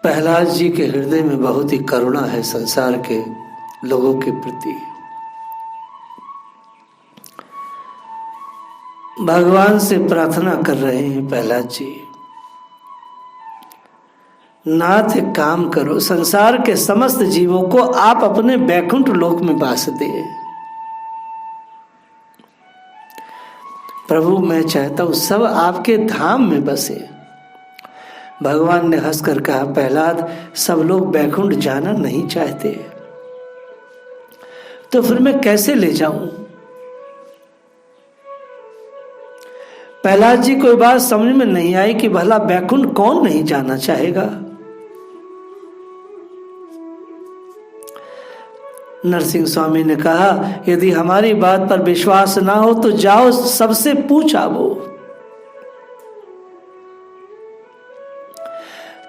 प्रहलाद जी के हृदय में बहुत ही करुणा है संसार के लोगों के प्रति। भगवान से प्रार्थना कर रहे हैं प्रहलाद जी, नाथ एक काम करो, संसार के समस्त जीवों को आप अपने वैकुंठ लोक में बास दे। प्रभु मैं चाहता हूं सब आपके धाम में बसे। भगवान ने हंसकर कहा, प्रहलाद सब लोग वैकुंठ जाना नहीं चाहते, तो फिर मैं कैसे ले जाऊं? प्रहलाद जी को बात समझ में नहीं आई कि भला वैकुंठ कौन नहीं जाना चाहेगा। नरसिंह स्वामी ने कहा, यदि हमारी बात पर विश्वास ना हो तो जाओ सबसे पूछ आवो।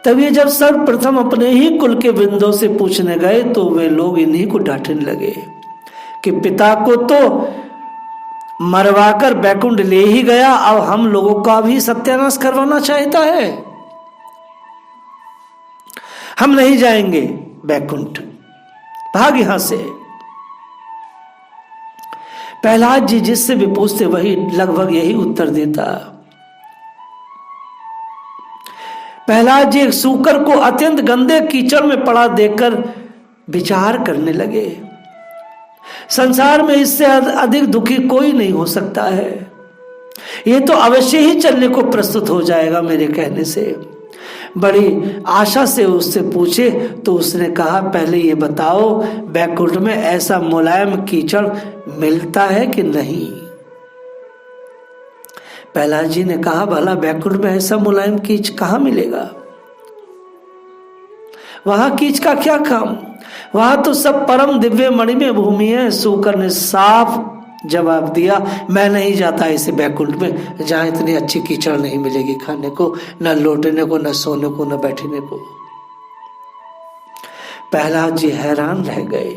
तभी जब सर्वप्रथम अपने ही कुल के वृंदों से पूछने गए तो वे लोग इन्हीं को डांटने लगे कि पिता को तो मरवाकर वैकुंठ ले ही गया, अब हम लोगों का भी सत्यानाश करवाना चाहता है। हम नहीं जाएंगे वैकुंठ, भाग यहां से। प्रहलाद जी जिससे भी पूछते वही लगभग यही उत्तर देता। प्रहलाद जी एक सूकर को अत्यंत गंदे कीचड़ में पड़ा देखकर विचार करने लगे, संसार में इससे अधिक दुखी कोई नहीं हो सकता है, ये तो अवश्य ही चलने को प्रस्तुत हो जाएगा मेरे कहने से। बड़ी आशा से उससे पूछे तो उसने कहा, पहले ये बताओ वैकुंठ में ऐसा मुलायम कीचड़ मिलता है कि नहीं? प्रहलाद जी ने कहा, भला वैकुंठ में ऐसा मुलायम कीच कहां मिलेगा? वहां कीच का क्या काम, वहां तो सब परम दिव्य मणिमय भूमि है। सूकर ने साफ जवाब दिया, मैं नहीं जाता ऐसे वैकुंठ में जहां इतनी अच्छी कीचड़ नहीं मिलेगी, खाने को न लौटने को, न सोने को, न बैठने को। प्रहलाद जी हैरान रह गए।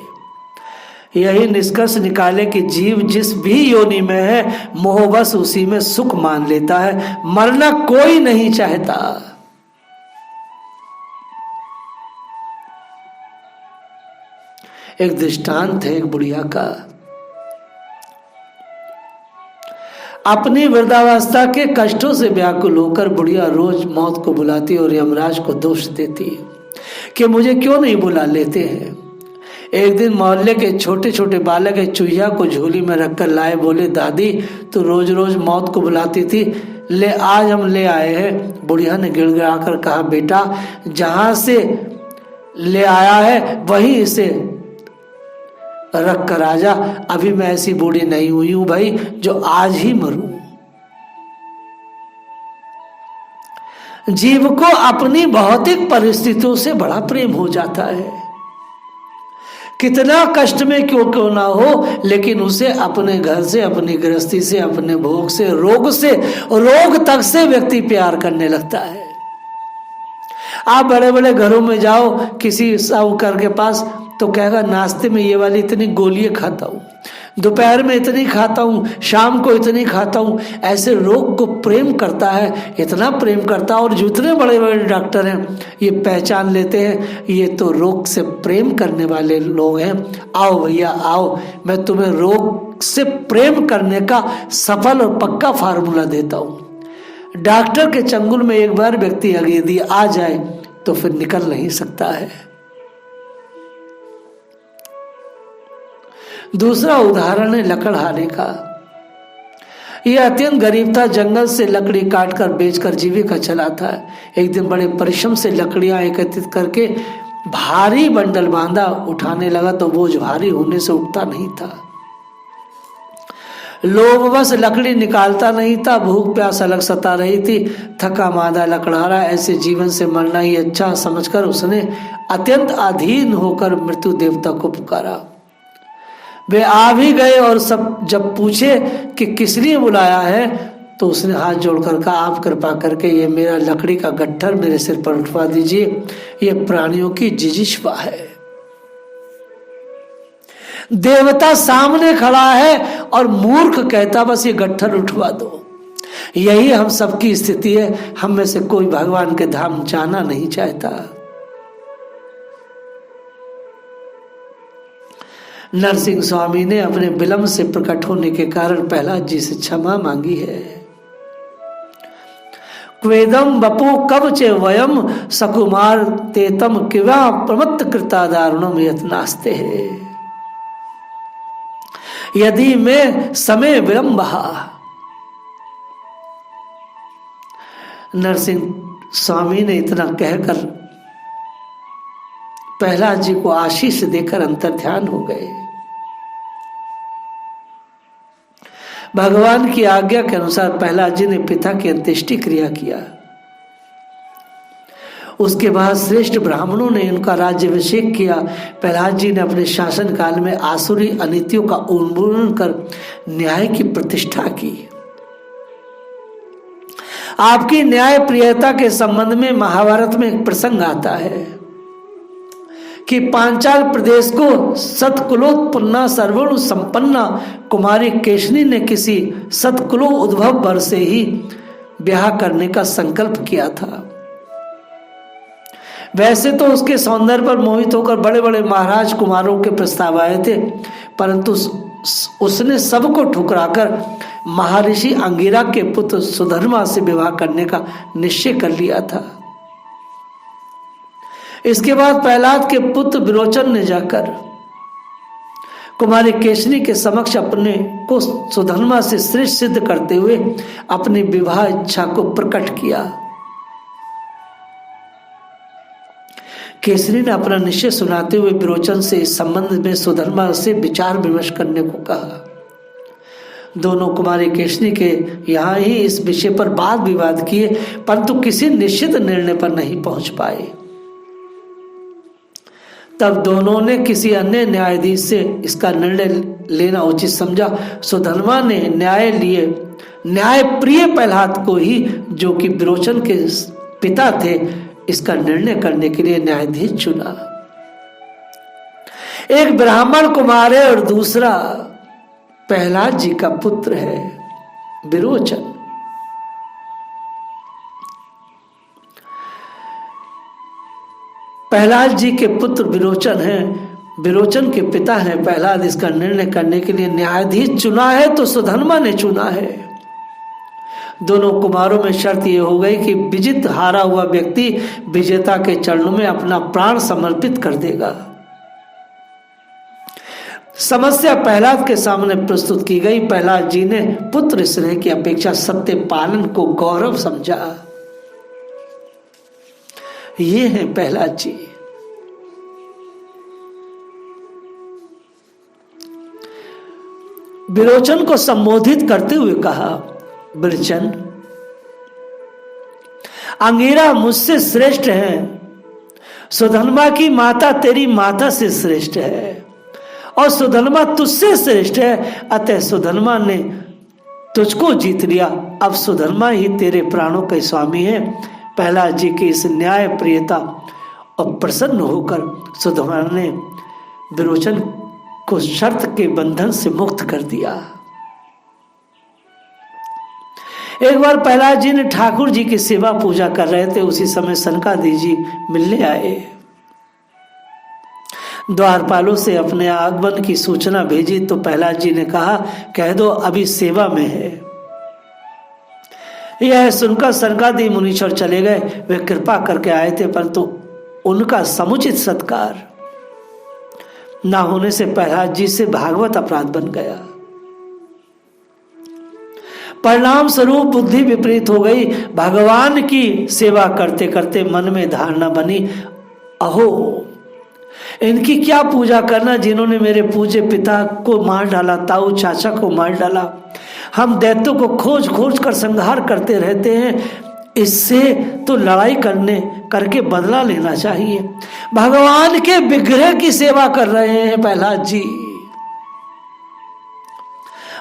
यही निष्कर्ष निकाले कि जीव जिस भी योनि में है मोहवश उसी में सुख मान लेता है, मरना कोई नहीं चाहता। एक दृष्टांत है एक बुढ़िया का। अपनी वृद्धावस्था के कष्टों से व्याकुल होकर बुढ़िया रोज मौत को बुलाती और यमराज को दोष देती कि मुझे क्यों नहीं बुला लेते हैं। एक दिन मोहल्ले के छोटे छोटे बालक एक चूहिया को झोली में रखकर लाए, बोले, दादी तो रोज रोज मौत को बुलाती थी, ले आज हम ले आए हैं। बुढ़िया ने गिड़गिड़ा कर कहा, बेटा जहां से ले आया है वहीं इसे रख कर आ जा, अभी मैं ऐसी बूढ़ी नहीं हुई हूं भाई जो आज ही मरूं। जीव को अपनी भौतिक परिस्थितियों से बड़ा प्रेम हो जाता है, कितना कष्ट में क्यों ना हो, लेकिन उसे अपने घर से, अपनी गृहस्थी से, अपने भोग से, रोग तक से व्यक्ति प्यार करने लगता है। आप बड़े बड़े घरों में जाओ किसी साहूकार के पास तो कहेगा, नाश्ते में ये वाली इतनी गोलियां खाता हूं, दोपहर में इतनी खाता हूं, शाम को इतनी खाता हूं। ऐसे रोग को प्रेम करता है, इतना प्रेम करता है। और जितने बड़े बड़े डॉक्टर हैं ये पहचान लेते हैं ये तो रोग से प्रेम करने वाले लोग हैं। आओ भैया आओ, मैं तुम्हें रोग से प्रेम करने का सफल और पक्का फार्मूला देता हूं। डॉक्टर के चंगुल में एक बार व्यक्ति यदि आ जाए तो फिर निकल नहीं सकता है। दूसरा उदाहरण है लकड़हारे का। यह अत्यंत गरीब था, जंगल से लकड़ी काटकर बेचकर जीविका चलाता है। एक दिन बड़े परिश्रम से लकड़ियां एकत्रित करके भारी बंडल बांधा, उठाने लगा तो बोझ भारी होने से उठता नहीं था। लोभवश लकड़ी निकालता नहीं था, भूख प्यास अलग सता रही थी। थका मादा लकड़हारा ऐसे जीवन से मरना ही अच्छा समझकर उसने अत्यंत अधीन होकर मृत्यु देवता को पुकारा। वे आ भी गए और सब जब पूछे कि किस लिए बुलाया है तो उसने हाथ जोड़कर कहा, आप कृपा करके ये मेरा लकड़ी का गट्ठर मेरे सिर पर उठवा दीजिए, ये प्राणियों की जिजीशवा है। देवता सामने खड़ा है और मूर्ख कहता बस ये गट्ठर उठवा दो। यही हम सबकी स्थिति है, हम में से कोई भगवान के धाम जाना नहीं चाहता। नरसिंह स्वामी ने अपने विलंब से प्रकट होने के कारण प्रहलाद जी से क्षमा मांगी है। क्वेदम बपु कब चे वयम सकुमार तेतम किवा प्रमत्त कृता दारुणम यत्नास्ते है यदि में समय विलंब। नरसिंह स्वामी ने इतना कहकर प्रहलाद जी को आशीष देकर अंतर्ध्यान हो गए। भगवान की आज्ञा के अनुसार प्रहलाद जी ने पिता की अंत्येष्टि क्रिया किया। उसके बाद श्रेष्ठ ब्राह्मणों ने इनका राज्याभिषेक किया। प्रहलाद जी ने अपने शासन काल में आसुरी अनीतियों का उन्मूलन कर न्याय की प्रतिष्ठा की। आपकी न्याय प्रियता के संबंध में महाभारत में एक प्रसंग आता है कि पांचाल प्रदेश को सत्कुलोत्पन्ना सर्वगुण संपन्ना कुमारी केशनी ने किसी सत्कुलो उद्भव वर से ही ब्याह करने का संकल्प किया था। वैसे तो उसके सौंदर्य पर मोहित होकर बड़े बड़े महाराज कुमारों के प्रस्ताव आए थे, परंतु उसने सबको ठुकराकर महर्षि अंगिरा के पुत्र सुधर्मा से विवाह करने का निश्चय कर लिया था। इसके बाद प्रहलाद के पुत्र विरोचन ने जाकर कुमारी केशनी के समक्ष अपने को सुधर्मा से श्रेष्ठ सिद्ध करते हुए अपनी विवाह इच्छा को प्रकट किया। केसरी ने अपना निश्चय सुनाते हुए विरोचन से इस संबंध में सुधर्मा से विचार विमर्श करने को कहा। दोनों कुमारी केशनी के यहाँ ही इस विषय पर वाद विवाद किए, परंतु किसी निश्चित निर्णय पर नहीं पहुंच पाए। तब दोनों ने किसी अन्य न्यायाधीश से इसका निर्णय लेना उचित समझा। सुधर्मा ने न्याय प्रिय प्रहलाद को ही, जो कि विरोचन के पिता थे, इसका निर्णय करने के लिए न्यायाधीश चुना। एक ब्राह्मण कुमार है और दूसरा प्रहलाद जी का पुत्र है विरोचन। प्रहलाद जी के पुत्र विरोचन हैं, विरोचन के पिता हैं प्रहलाद। इसका निर्णय करने के लिए न्यायाधीश चुना है तो सुधर्मा ने चुना है। दोनों कुमारों में शर्त यह हो गई कि विजित हारा हुआ व्यक्ति विजेता के चरणों में अपना प्राण समर्पित कर देगा। समस्या प्रहलाद के सामने प्रस्तुत की गई। प्रहलाद जी ने पुत्र स्नेह की अपेक्षा सत्य पालन को गौरव समझा। ये है प्रहलाद जी। विरोचन को संबोधित करते हुए कहा, विरोचन, अंगिरा मुझसे श्रेष्ठ है, सुधर्मा की माता तेरी माता से श्रेष्ठ है और सुधर्मा तुझसे श्रेष्ठ है। अतः सुधर्मा ने तुझको जीत लिया। अब सुधर्मा ही तेरे प्राणों के स्वामी है। प्रहलाद जी की इस न्याय प्रियता और प्रसन्न होकर सुधर्मा ने विरोचन को शर्त के बंधन से मुक्त कर दिया। एक बार प्रहलाद जी ने ठाकुर जी की सेवा पूजा कर रहे थे, उसी समय सनकादिक जी मिलने आए। द्वारपालों से अपने आगमन की सूचना भेजी तो प्रहलाद जी ने कहा, कह दो अभी सेवा में है। यह सुनकर सनकादिक मुनीश्वर चले गए। वे कृपा करके आए थे, परंतु उनका समुचित सत्कार ना होने से प्रहलाद जी से भागवत अपराध बन गया। परिणाम स्वरूप बुद्धि विपरीत हो गई। भगवान की सेवा करते करते मन में धारणा बनी, अहो इनकी क्या पूजा करना, जिन्होंने मेरे पूज्य पिता को मार डाला, ताऊ चाचा को मार डाला। हम दैत्यों को खोज खोज कर संहार करते रहते हैं, इससे तो लड़ाई करके बदला लेना चाहिए। भगवान के विग्रह की सेवा कर रहे हैं प्रहलाद जी।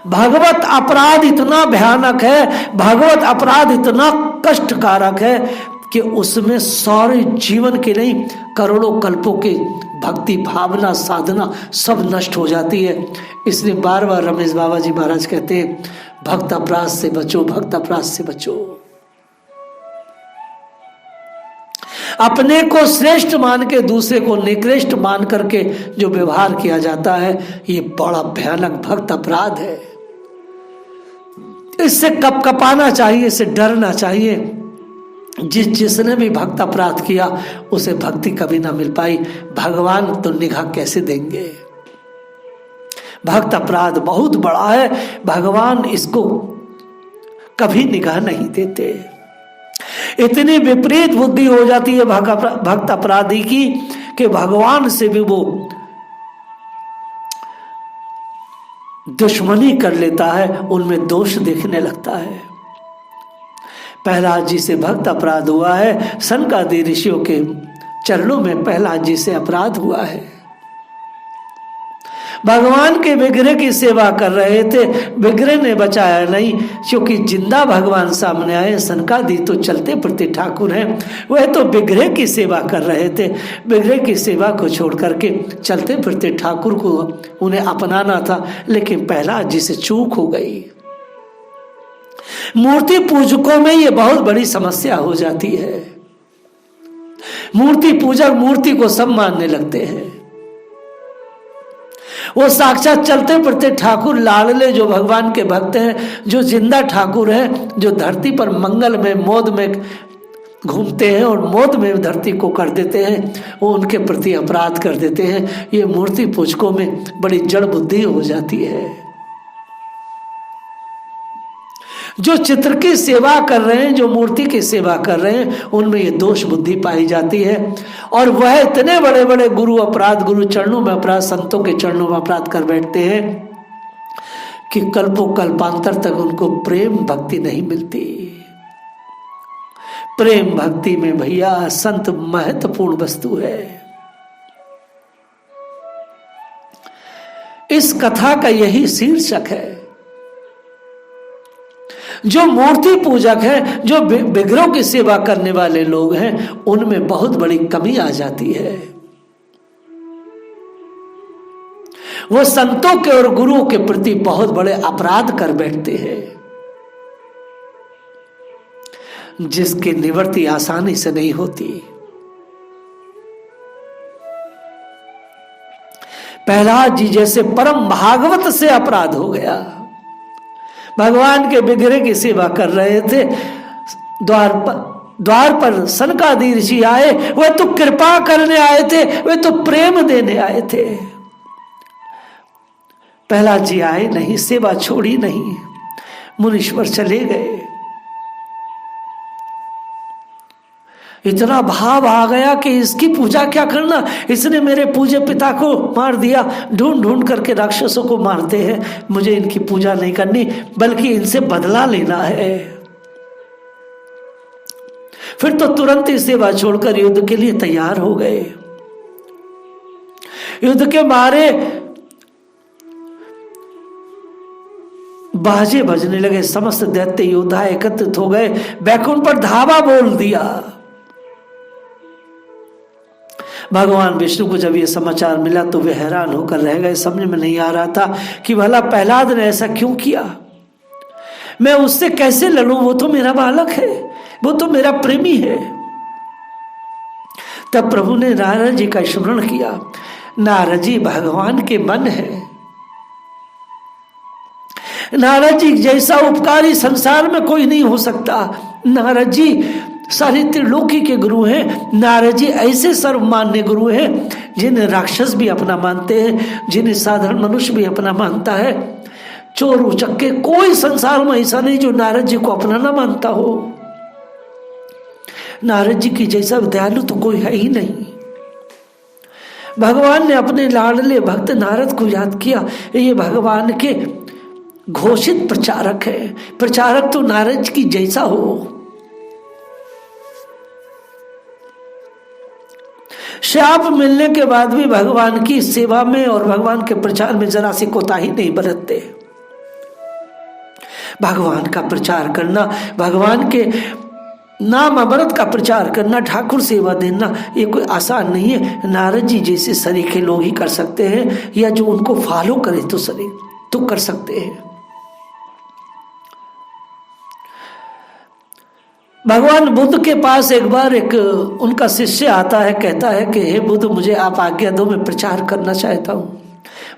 भगवत अपराध इतना भयानक है, भगवत अपराध इतना कष्टकारक है कि उसमें सारे जीवन के नहीं करोड़ों कल्पों के भक्ति भावना साधना सब नष्ट हो जाती है। इसलिए बार बार रमेश बाबा जी महाराज कहते हैं, भक्त अपराध से बचो, भक्त अपराध से बचो। अपने को श्रेष्ठ मान के दूसरे को निकृष्ट मान करके जो व्यवहार किया जाता है, ये बड़ा भयानक भक्त अपराध है। इससे कपकपाना चाहिए, इससे डरना चाहिए। जिसने भी भक्त अपराध किया उसे भक्ति कभी ना मिल पाई। भगवान तो निगाह कैसे देंगे? भक्त अपराध बहुत बड़ा है, भगवान इसको कभी निगाह नहीं देते। इतनी विपरीत बुद्धि हो जाती है भक्त अपराधी की कि भगवान से भी वो दुश्मनी कर लेता है, उनमें दोष देखने लगता है। प्रहलाद जी से भक्त अपराध हुआ है, सनकादि ऋषियों के चरणों में प्रहलाद जी से अपराध हुआ है। भगवान के विग्रह की सेवा कर रहे थे, विग्रह ने बचाया नहीं, क्योंकि जिंदा भगवान सामने आए। सनकादि तो चलते फिरते ठाकुर हैं, वह तो विग्रह की सेवा कर रहे थे। विग्रह की सेवा को छोड़ करके चलते फिरते ठाकुर को उन्हें अपनाना था, लेकिन प्रहलाद जी से चूक हो गई। मूर्ति पूजकों में ये बहुत बड़ी समस्या हो जाती है। मूर्ति पूजक मूर्ति को सब मानने लगते हैं। वो साक्षात चलते फिरते ठाकुर लाडले जो भगवान के भक्त हैं, जो जिंदा ठाकुर हैं, जो धरती पर मंगल में मोद में घूमते हैं और मोद में धरती को कर देते हैं, वो उनके प्रति अपराध कर देते हैं। ये मूर्ति पूजकों में बड़ी जड़ बुद्धि हो जाती है। जो चित्र की सेवा कर रहे हैं, जो मूर्ति की सेवा कर रहे हैं, उनमें ये दोष बुद्धि पाई जाती है। और वह इतने बड़े बड़े गुरु अपराध, गुरु चरणों में अपराध, संतों के चरणों में अपराध कर बैठते हैं कि कल्पों कल्पांतर तक उनको प्रेम भक्ति नहीं मिलती। प्रेम भक्ति में भैया संत महत्वपूर्ण वस्तु है। इस कथा का यही शीर्षक है। जो मूर्ति पूजक है, जो विग्रहों की सेवा करने वाले लोग हैं, उनमें बहुत बड़ी कमी आ जाती है। वो संतों के और गुरुओं के प्रति बहुत बड़े अपराध कर बैठते हैं, जिसकी निवृत्ति आसानी से नहीं होती। प्रहलाद जी जैसे परम भागवत से अपराध हो गया। भगवान के विग्रह की सेवा कर रहे थे, द्वार पर सनकादि ऋषि आए। वे तो कृपा करने आए थे, वे तो प्रेम देने आए थे। प्रहलाद जी आए नहीं, सेवा छोड़ी नहीं, मुनीश्वर चले गए। इतना भाव आ गया कि इसकी पूजा क्या करना, इसने मेरे पूज्य पिता को मार दिया। ढूंढ ढूंढ करके राक्षसों को मारते हैं, मुझे इनकी पूजा नहीं करनी, बल्कि इनसे बदला लेना है। फिर तो तुरंत ही सेवा छोड़कर युद्ध के लिए तैयार हो गए। युद्ध के मारे बाजे बजने लगे, समस्त दैत्य योद्धा एकत्रित हो गए, बैकुंठ पर धावा बोल दिया। भगवान विष्णु को जब ये समाचार मिला तो वे हैरान होकर रह गए। समझ में नहीं आ रहा था कि भला प्रहलाद ने ऐसा क्यों किया। मैं उससे कैसे लड़ूं, वो तो मेरा बालक है, वो तो मेरा प्रेमी है। तब प्रभु ने नारद जी का स्मरण किया। नारद जी भगवान के मन है। नारद जी जैसा उपकारी संसार में कोई नहीं हो सकता। नारद जी सारे त्रिलोकी के गुरु हैं। नारद जी ऐसे सर्वमान्य गुरु हैं जिन्हें राक्षस भी अपना मानते हैं, जिन्हें साधारण मनुष्य भी अपना मानता है। चोर उचक्के कोई संसार में ऐसा नहीं जो नारद जी को अपना ना मानता हो। नारद जी की जैसा दयालु तो कोई है ही नहीं। भगवान ने अपने लाडले भक्त नारद को याद किया। ये भगवान के घोषित प्रचारक है। प्रचारक तो नारद की जैसा हो। शाप मिलने के बाद भी भगवान की सेवा में और भगवान के प्रचार में जरा सी कोताही नहीं बरतते। भगवान का प्रचार करना, भगवान के नाम अमृत का प्रचार करना, ठाकुर सेवा देना, ये कोई आसान नहीं है। नारद जी जैसे सरीखे लोग ही कर सकते हैं, या जो उनको फॉलो करे तो कर सकते हैं। भगवान बुद्ध के पास एक बार एक उनका शिष्य आता है, कहता है कि हे बुद्ध, मुझे आप आज्ञा दो, मैं प्रचार करना चाहता हूँ।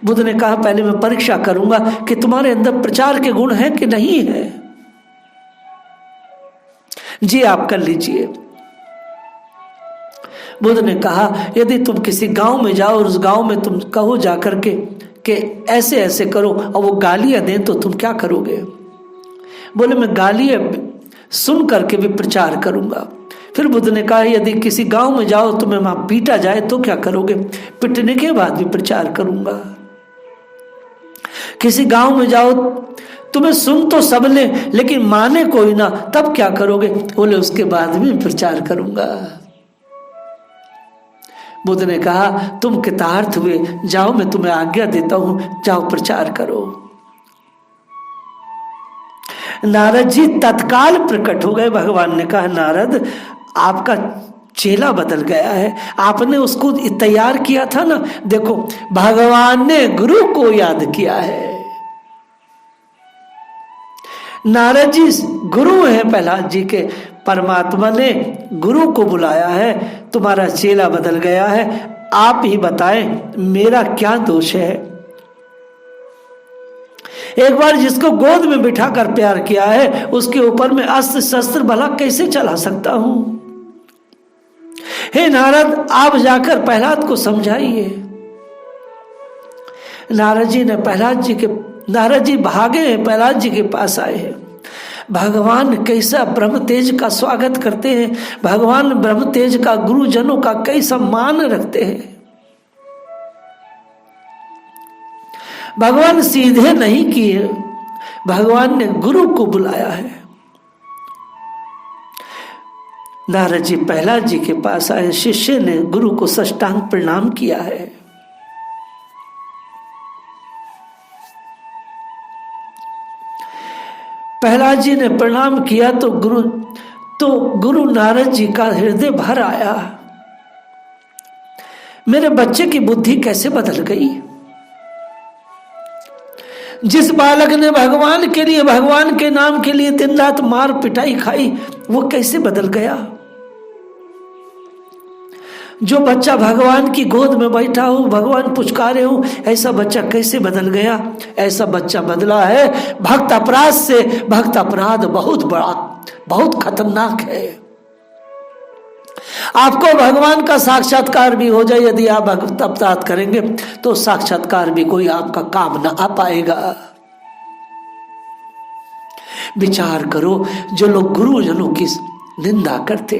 बुद्ध ने कहा पहले मैं परीक्षा करूंगा कि तुम्हारे अंदर प्रचार के गुण हैं कि नहीं है। जी आप कर लीजिए। बुद्ध ने कहा यदि तुम किसी गांव में जाओ और उस गांव में तुम कहो जाकर के कि ऐसे ऐसे करो और वो गालियां दें तो तुम क्या करोगे? बोले मैं गालियां सुन करके भी प्रचार करूंगा। फिर बुद्ध ने कहा यदि किसी गांव में जाओ तुम्हें वहां पीटा जाए तो क्या करोगे? पिटने के बाद भी प्रचार करूंगा। किसी गांव में जाओ तुम्हें सुन तो सब ले लेकिन माने कोई ना, तब क्या करोगे? बोले उसके बाद भी प्रचार करूंगा। बुद्ध ने कहा तुम कृतार्थ हुए, जाओ मैं तुम्हें आज्ञा देता हूं, जाओ प्रचार करो। नारद जी तत्काल प्रकट हो गए। भगवान ने कहा नारद, आपका चेला बदल गया है, आपने उसको तैयार किया था ना। देखो भगवान ने गुरु को याद किया है। नारद जी गुरु हैं प्रहलाद जी के, परमात्मा ने गुरु को बुलाया है, तुम्हारा चेला बदल गया है, आप ही बताएं मेरा क्या दोष है? एक बार जिसको गोद में बिठाकर प्यार किया है उसके ऊपर में अस्त्र शस्त्र भला कैसे चला सकता हूं? हे नारद, आप जाकर प्रहलाद को समझाइए। नारद जी भागे हैं, प्रहलाद जी के पास आए हैं। भगवान कैसा ब्रह्म तेज का स्वागत करते हैं, भगवान ब्रह्म तेज का गुरुजनों का कैसा मान रखते हैं। भगवान सीधे नहीं किए, भगवान ने गुरु को बुलाया है। नारद जी प्रहलाद जी के पास आए, शिष्य ने गुरु को साष्टांग प्रणाम किया है। प्रहलाद जी ने प्रणाम किया तो गुरु नारद जी का हृदय भर आया। मेरे बच्चे की बुद्धि कैसे बदल गई? जिस बालक ने भगवान के लिए, भगवान के नाम के लिए दिन रात मार पिटाई खाई, वो कैसे बदल गया? जो बच्चा भगवान की गोद में बैठा हो, भगवान पुचकारे हो, ऐसा बच्चा कैसे बदल गया? ऐसा बच्चा बदला है भक्त अपराध से। भक्त अपराध बहुत बड़ा, बहुत खतरनाक है। आपको भगवान का साक्षात्कार भी हो जाए, यदि आप भक्त अपराध करेंगे तो साक्षात्कार भी कोई आपका काम ना आ पाएगा। विचार करो, जो लोग गुरुजनों की निंदा करते,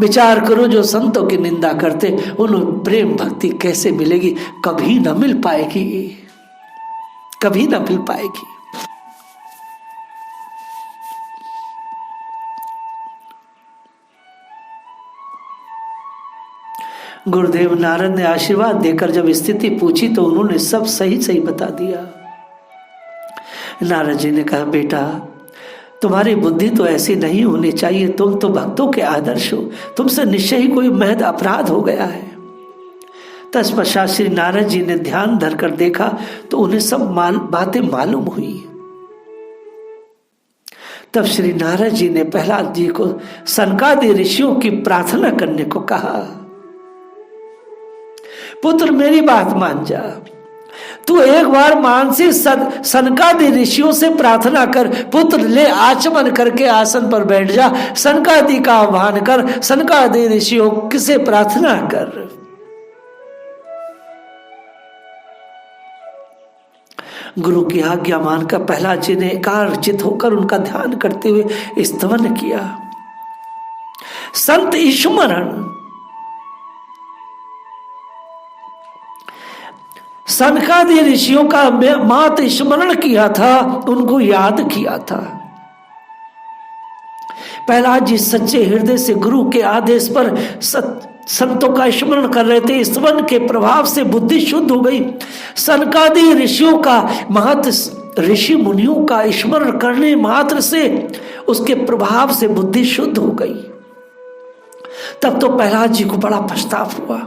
विचार करो जो संतों की निंदा करते, उन्हें प्रेम भक्ति कैसे मिलेगी? कभी ना मिल पाएगी, कभी ना मिल पाएगी। गुरुदेव नारद ने आशीर्वाद देकर जब स्थिति पूछी तो उन्होंने सब सही सही बता दिया। नारद जी ने कहा बेटा, तुम्हारी बुद्धि तो ऐसी नहीं होनी चाहिए, तुम तो भक्तों के आदर्श हो, तुमसे निश्चय ही कोई महद अपराध हो गया है। तत्पश्चात श्री नारद जी ने ध्यान धरकर देखा तो उन्हें सब बातें मालूम हुई। तब श्री नारद जी ने प्रहलाद जी को सनकादि ऋषियों की प्रार्थना करने को कहा। पुत्र मेरी बात मान जा, तू एक बार मानसी सनकादि ऋषियों से प्रार्थना कर, पुत्र ले आचमन करके आसन पर बैठ जा, सनकादि का आह्वान कर, सनकादि ऋषियों से प्रार्थना कर। गुरु की आज्ञा मानकर प्रहलाद जी ने एकाग्रचित होकर उनका ध्यान करते हुए स्तवन किया। संत स्मरण, सनकादि ऋषियों का मात्र स्मरण किया था, उनको याद किया था। प्रहलाद जी सच्चे हृदय से गुरु के आदेश पर संतों का स्मरण कर रहे थे। स्तवन के प्रभाव से बुद्धि शुद्ध हो गई। सनकादि ऋषियों का, महत ऋषि मुनियों का स्मरण करने मात्र से उसके प्रभाव से बुद्धि शुद्ध हो गई। तब तो प्रहलाद जी को बड़ा पछतावा हुआ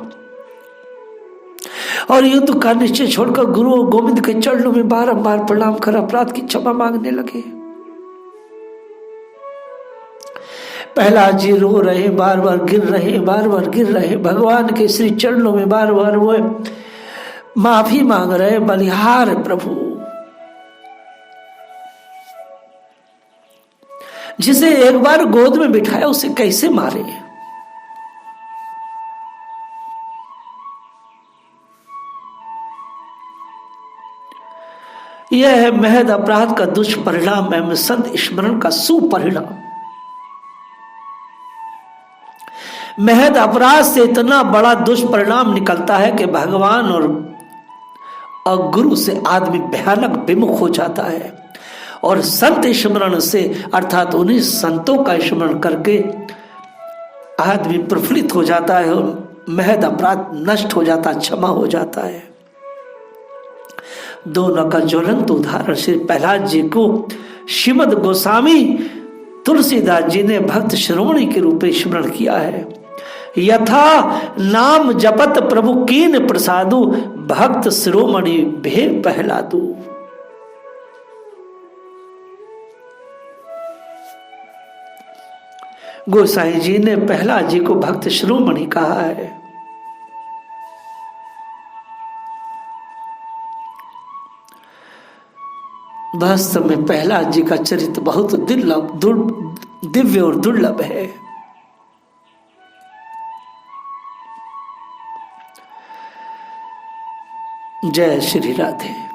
और युद्ध का निश्चय छोड़कर गुरु गोविंद के चरणों में बारंबार प्रणाम कर अपराध की क्षमा मांगने लगे। प्रहलाद जी रो रहे, बार बार गिर रहे, बार बार गिर रहे, भगवान के श्री चरणों में बार बार वो माफी मांग रहे, बलिहार प्रभु, जिसे एक बार गोद में बिठाया उसे कैसे मारे। यह है महद अपराध का दुष्परिणाम एवं संत स्मरण का सुपरिणाम। महद अपराध से इतना बड़ा दुष्परिणाम निकलता है कि भगवान और गुरु से आदमी भयानक विमुख हो जाता है, और संत स्मरण से अर्थात उन्हीं संतों का स्मरण करके आदमी प्रफुल्लित हो जाता है और महद अपराध नष्ट हो जाता, क्षमा हो जाता है। दोनों का ज्वलंत उदाहरण श्री प्रहलाद जी को श्रीमद गोस्वामी तुलसीदास जी ने भक्त शिरोमणि के रूप में स्मरण किया है। यथा नाम जपत प्रभु कीन प्रसादु, भक्त शिरोमणि भे प्रहलादु। गोसाई जी ने प्रहलाद जी को भक्त शिरोमणि कहा है। वास्तव में प्रहलाद जी का चरित्र बहुत दिव्य और दुर्लभ है। जय श्री राधे।